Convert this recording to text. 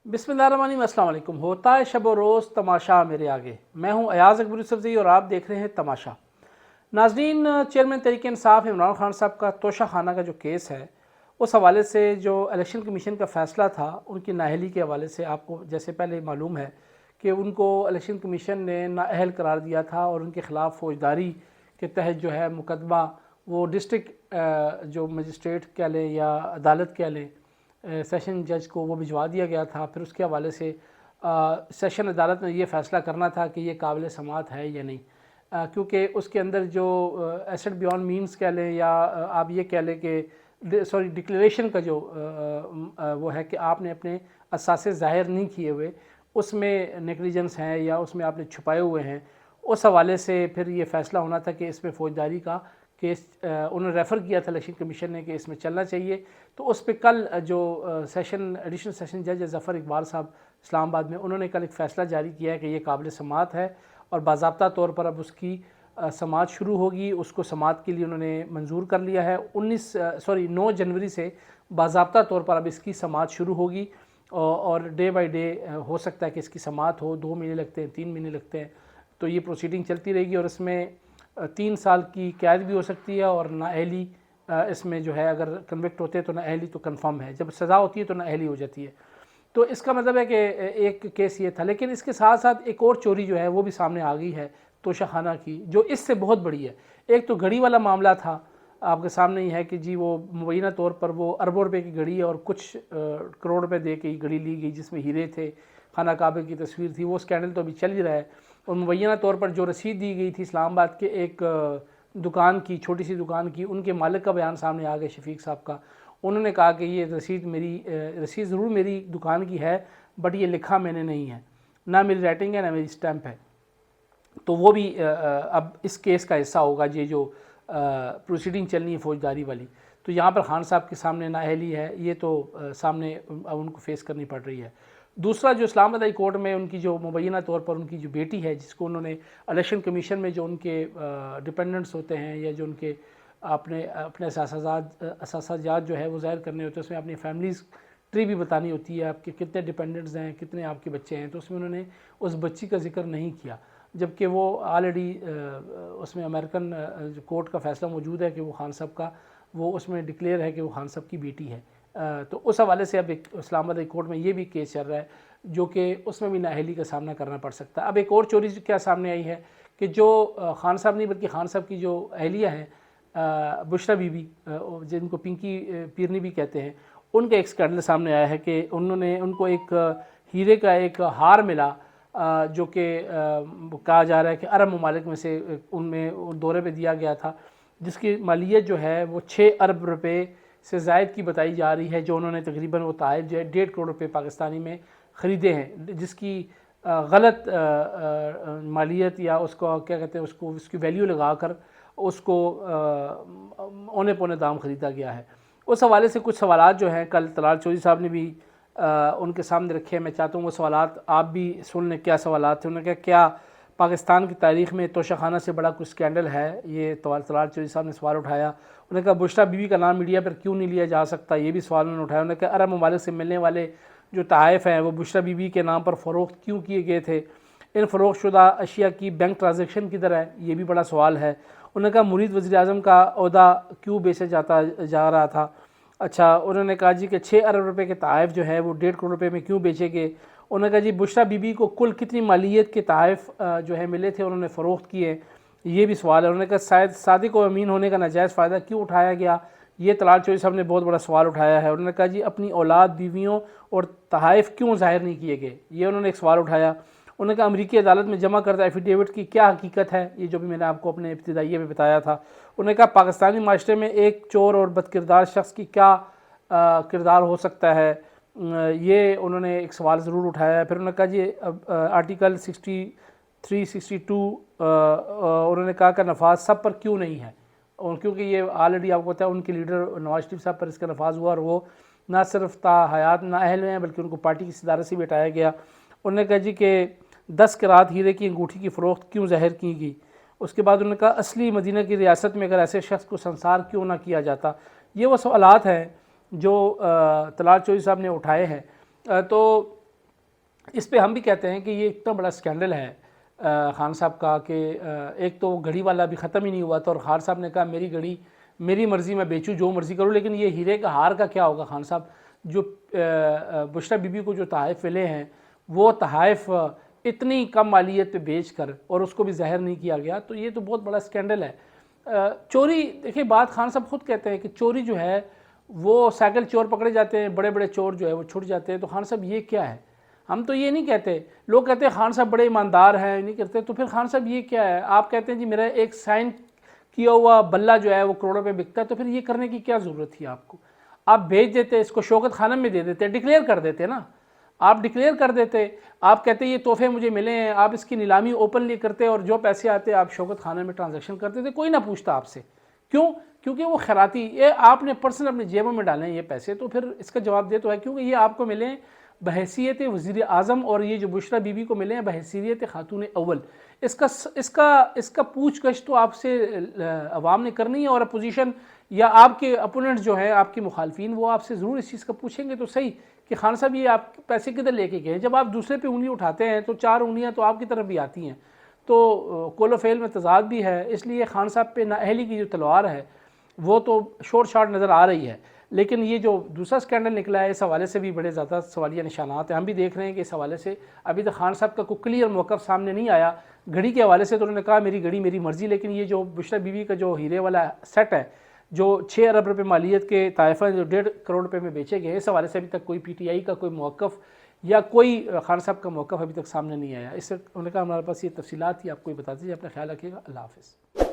बिस्मिल्लाहिर्रहमानिर्रहीम। अस्सलाम वालेकुम। होता है शब व रोज़ तमाशा मेरे आगे। मैं हूं अयाज़ अकबर यूसुफ़ज़ई और आप देख रहे हैं तमाशा। नाज़रीन, चेयरमैन तहरीक इंसाफ इमरान खान साहब का तोशा खाना का जो केस है, उस हवाले से जो इलेक्शन कमीशन का फ़ैसला था उनकी नाअहली के हवाले से आपको जैसे पहले मालूम है कि उनको इलेक्शन कमीशन ने नाअहल करार दिया था और उनके ख़िलाफ़ फ़ौजदारी के तहत जो है मुकदमा वो डिस्ट्रिक्ट जो मजिस्ट्रेट कह लें या अदालत कह लें, सेशन जज को वो भिजवा दिया गया था। फिर उसके हवाले से सेशन अदालत ने ये फ़ैसला करना था कि ये काबिल समाअत है या नहीं, क्योंकि उसके अंदर जो एसेट बियॉन्ड मीन्स कह लें या आप ये कह लें कि सॉरी डिक्लेरेशन का जो वो है कि आपने अपने असासे ज़ाहिर नहीं किए हुए, उसमें नेग्लिजेंस हैं या उसमें आपने छुपाए हुए हैं, उस हवाले से फिर ये फ़ैसला होना था कि इसमें फ़ौजदारी का केस उन्होंने रेफ़र किया था इलेक्शन कमीशन ने कि इसमें चलना चाहिए। तो उस पर कल जो सेशन एडिशनल सेशन जज ज़फ़र इकबाल साहब इस्लामाबाद में, उन्होंने कल एक फ़ैसला जारी किया है कि ये काबिल समाअत है और बाज़ाब्ता तौर पर अब उसकी समाअत शुरू होगी। उसको समाअत के लिए उन्होंने मंजूर कर लिया है। 9 जनवरी से बाज़ाब्ता तौर पर अब इसकी समाअत शुरू होगी और डे बाई डे हो सकता है कि इसकी समाअत हो। 2 महीने लगते हैं, 3 महीने लगते हैं, तो ये प्रोसीडिंग चलती रहेगी और इसमें 3 साल की कैद भी हो सकती है और नाअहली इसमें जो है अगर कन्विक्ट होते हैं तो नाअहली तो कंफर्म है, जब सज़ा होती है तो नाअहली हो जाती है। तो इसका मतलब है कि एक केस ये था, लेकिन इसके साथ साथ एक और चोरी जो है वो भी सामने आ गई है तोशा खाना की, जो इससे बहुत बड़ी है। एक तो घड़ी वाला मामला था, आपके सामने ही है कि जी वो मुबैना तौर पर वो अरबों रुपए की घड़ी है और कुछ करोड़ रुपए दे के घड़ी ली गई जिसमें हीरे थे, खाना काबे की तस्वीर थी। वो स्कैंडल तो अभी चल ही रहा है और मुबैना तौर पर जो रसीद दी गई थी इस्लामाबाद के एक दुकान की, छोटी सी दुकान की, उनके मालिक का बयान सामने आ गया, शफीक साहब का। उन्होंने कहा कि ये रसीद ज़रूर मेरी दुकान की है, बट ये लिखा मैंने नहीं है, ना मेरी राइटिंग है ना मेरी स्टैंप है। तो वो भी अब इस केस का हिस्सा होगा, ये जो प्रोसीडिंग चलनी है फ़ौजदारी वाली। तो यहाँ पर खान साहब के सामने नाअहली है, ये तो सामने अब उनको फेस करनी पड़ रही है। दूसरा, जो इस्लामाबाद हाई कोर्ट में उनकी जो मुबैना तौर पर उनकी जो बेटी है, जिसको उन्होंने इलेक्शन कमीशन में जो उनके डिपेंडेंट्स होते हैं या जो उनके अपने अपने असासाजात जो है वो ज़ाहिर करने होते हैं, उसमें अपनी फैमिलीज़ ट्री भी बतानी होती है, आपके कितने डिपेंडेंट्स हैं, कितने आपके बच्चे हैं, तो उसमें उन्होंने उस बच्ची का जिक्र नहीं किया, जबकि वो ऑलरेडी उसमें अमेरिकन जो कोर्ट का फ़ैसला मौजूद है कि वो खान साहब का वो उसमें डिक्लेयर है कि वो खान साहब की बेटी है। तो उस हवाले से अब एक इस्लामाबाद हाई कोर्ट में ये भी केस चल रहा है, जो कि उसमें भी नाअहली का सामना करना पड़ सकता है। अब एक और चोरी क्या सामने आई है कि जो खान साहब नहीं बल्कि खान साहब की जो अहलिया हैं बुशरा बीबी, जिनको पिंकी पीरनी भी कहते हैं, उनका एक स्कैंडल सामने आया है कि उनको एक हीरे का एक हार मिला, जो कि कहा जा रहा है कि अरब ममालिक में से उनमें दौरे पे दिया गया था, जिसकी मालियत जो है वो 6 अरब रुपए से ज़ायद की बताई जा रही है, जो उन्होंने तकरीबन वो तहफ़ जो है 1.5 करोड़ रुपये पाकिस्तानी में ख़रीदे हैं, जिसकी गलत मालियत या उसको क्या कहते हैं, उसको उसकी वैल्यू लगा कर उसको औने पौने दाम ख़रीदा गया है। उस हवाले से कुछ सवालात जो हैं कल तलाल चौधरी साहब ने भी उनके सामने रखे हैं। मैं चाहता हूँ वो सवालात आप भी सुन लें, क्या सवालात थे। उन्होंने कहा क्या पाकिस्तान की तारीख़ में तोशा खाना से बड़ा कुछ स्कैंडल है, ये तलाल चौधरी साहब ने सवाल उठाया। उन्होंने कहा बुशरा बीबी का नाम मीडिया पर क्यों नहीं लिया जा सकता, ये भी सवाल उन्होंने उठाया। उन्होंने कहा अरब ममालिक से मिलने वाले जो तहफ़ हैं वो बुशरा बीबी के नाम पर फ़रोख्त क्यों किए गए थे, इन फ़रोख्त शुदा अशिया की बैंक ट्रांजेक्शन किधर है, ये भी बड़ा सवाल है। उन्होंने कहा मुरीद वज़ीर-ए-आज़म का ओहदा क्यों बेचा जा रहा था। अच्छा, उन्होंने कहा जी कि 6 अरब रुपए के तहफ़ जो है वो 1.5 करोड़ रुपए में क्यों बेचे गए। उन्होंने कहा जी बुशरा बीबी को कुल कितनी मालियत के तहफ़ जो है मिले थे, उन्होंने फ़रोख्त किए, ये भी सवाल है। उन्होंने कहा शायद सादिक और अमीन होने का नाजायज़ फ़ायदा क्यों उठाया गया, ये तलाल चौधरी साहब ने बहुत बड़ा सवाल उठाया है। उन्होंने कहा जी अपनी औलाद, बीवियों और तहफ़ क्यों ज़ाहिर नहीं किए गए, ये उन्होंने एक सवाल उठाया। उन्होंने कहा अमरीकी अदालत में जमा करदा एफिडेविट की क्या हकीकत है, ये जो भी मैंने आपको अपने इब्तिदाइये में बताया था। उन्होंने कहा पाकिस्तानी माशरे में एक चोर और बदकिरदार शख्स की क्या किरदार हो सकता है, ये उन्होंने एक सवाल ज़रूर उठाया है। फिर उन्होंने कहा जी आर्टिकल 63-62 उन्होंने कहा कि नफाज सब पर क्यों नहीं है, और क्योंकि ये ऑलरेडी आपको पता है उनके लीडर नवाज शरीफ साहब पर इसका नफाज हुआ और वो ना सिर्फ हयात नाअहल में हैं बल्कि उनको पार्टी की सदारत से भी हटाया गया। उन्होंने कहा जी कि 10 करात हीरे की अंगूठी की फ़रोख्त क्यों ज़ाहिर की गई। उसके बाद उन्होंने कहा असली मदीना की रियासत में अगर ऐसे शख्स को संसार क्यों ना किया जाता। ये वो सवालात हैं जो तलाल चौधरी साहब ने उठाए हैं। तो اس پہ ہم بھی کہتے ہیں کہ یہ اتنا بڑا اسکینڈل ہے خان صاحب کا کہ ایک تو گھڑی والا بھی ختم ہی نہیں ہوا تھا، اور خان صاحب نے کہا میری گھڑی میری مرضی، میں بیچوں جو مرضی کروں، لیکن یہ ہیرے کا ہار کا کیا ہوگا خان صاحب؟ جو بشریٰ بی بی کو جو تحائف ملے ہیں وہ تحائف اتنی کم مالیت پہ بیچ کر اور اس کو بھی ظاہر نہیں کیا گیا، تو یہ تو بہت بڑا اسکینڈل ہے۔ چوری دیکھیں، بات خان صاحب خود کہتے ہیں کہ چوری جو ہے وہ سائیکل چور پکڑے جاتے ہیں، بڑے بڑے چور جو ہے وہ چھٹ جاتے ہیں، تو خان صاحب یہ کیا ہے؟ ہم تو یہ نہیں کہتے، لوگ کہتے ہیں خان صاحب بڑے ایماندار ہیں نہیں کرتے، تو پھر خان صاحب یہ کیا ہے؟ آپ کہتے ہیں جی میرا ایک سائن کیا ہوا بلہ جو ہے وہ کروڑوں پہ بکتا ہے، تو پھر یہ کرنے کی کیا ضرورت تھی آپ کو؟ آپ بھیج دیتے، اس کو شوکت خانم میں دے دیتے، ڈکلیئر کر دیتے نا، آپ ڈکلیئر کر دیتے، آپ کہتے یہ تحفے مجھے ملے ہیں، آپ اس کی نیلامی اوپنلی کرتے اور جو پیسے آتے آپ شوکت خانہ میں ٹرانزیکشن کرتے تھے، کوئی نہ پوچھتا آپ سے۔ کیوں؟ کیونکہ وہ خیراتی، یہ آپ نے پرسنل اپنی جیبوں میں ڈالیں یہ پیسے، تو پھر اس کا جواب دے تو ہے، کیونکہ یہ آپ کو ملے ہیں بحیثیت وزیر اعظم، اور یہ جو بشریٰ بی بی کو ملے ہیں بحیثیت خاتون اول۔ اس کا پوچھ گچھ تو آپ سے عوام نے کرنی ہے، اور اپوزیشن یا آپ کے اپوننٹ جو ہے آپ کے مخالفین، وہ آپ سے ضرور اس چیز کا پوچھیں گے تو صحیح کہ خان صاحب یہ آپ پیسے کدھر لے کے گئے؟ جب آپ دوسرے پہ انگلی اٹھاتے ہیں تو چار انگلیاں تو آپ کی طرف بھی آتی ہیں، تو قول و فعل میں تضاد بھی ہے، اس لیے خان صاحب پہ نااہلی کی جو تلوار ہے وہ تو شورٹ شارٹ نظر آ رہی ہے۔ لیکن یہ جو دوسرا سکینڈل نکلا ہے اس حوالے سے بھی بڑے زیادہ سوالیہ نشانات ہیں، ہم بھی دیکھ رہے ہیں کہ اس حوالے سے ابھی تک خان صاحب کا کوئی کلیئر موقف سامنے نہیں آیا۔ گھڑی کے حوالے سے تو انہوں نے کہا میری گھڑی میری مرضی، لیکن یہ جو بشریٰ بی بی کا جو ہیرے والا سیٹ ہے جو 6 ارب روپے مالیت کے طائفہ جو 1.5 کروڑ روپے میں بیچے گئے، اس حوالے سے ابھی تک کوئی پی ٹی آئی کا کوئی موقف یا کوئی خان صاحب کا موقف ابھی تک سامنے نہیں آیا۔ اس سے انہوں نے کہا ہمارے پاس یہ تفصیلات تھی، آپ کو یہ بتا دیجیے، اپنا خیال رکھیے گا، اللہ حافظ۔